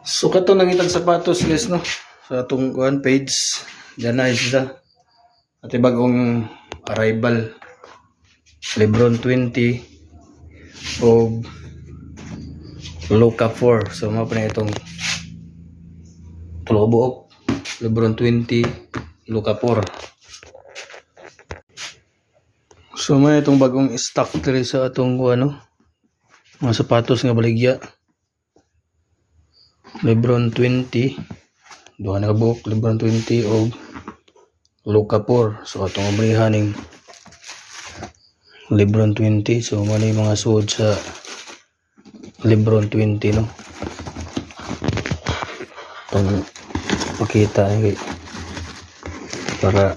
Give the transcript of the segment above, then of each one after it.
So kato nangitag sapatos guys no sa atong one page. Diyan na isa. Ati bagong arrival Lebron 20 o Luka 4. So mao pa na itong tulobuok Lebron 20 Luka 4. So may itong bagong stock diri sa atong ano mga sapatos nga baligya. Lebron 20 duha na ka buok Lebron 20 o Luka 4. So atong abrihan ning Lebron 20. So mali mga suod sa Lebron 20 no. Itong pakita para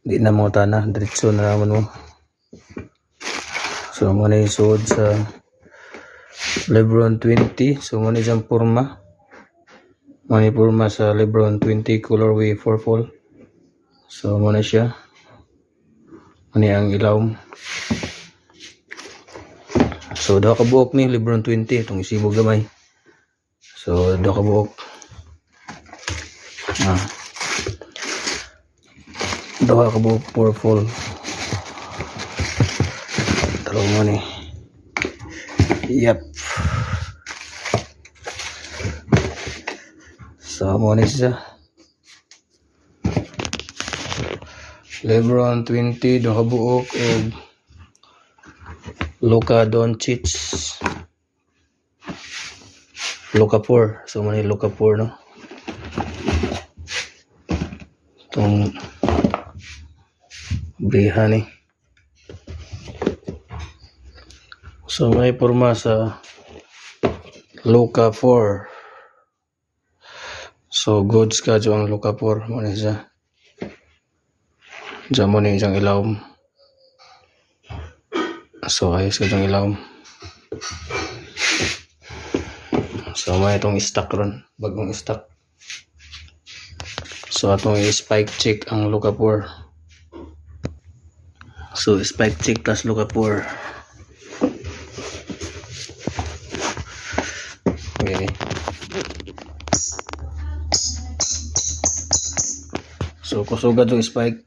di na mo tanah diretso na naman mo. So muna yung suod sa Lebron 20. So muna yung purma. Muna yung purma sa Lebron 20 colorway 4 fall. So muna siya. Muna ang ilawom. So daw ka buok ni Lebron 20. Itong isibog gamay. So daw ka buok. Daw ka buok 4 fall. Talo mo ni. Yep. So mo ni siya. Lebron 20 daw ka buok o Luka Doncic Luka 4. So mani Luka 4 no. Itong brihan eh. So may porma sa Luka 4. So goods ka ang Luka 4 mo ni siya. Diyan mo ni isang ilawom. So ayos ka itong ilawom. So may itong stock ron. Bagong stock. So atong i-spike check ang Luka 4. So spike check plus Luka 4. Okay. So kusugad yung spike.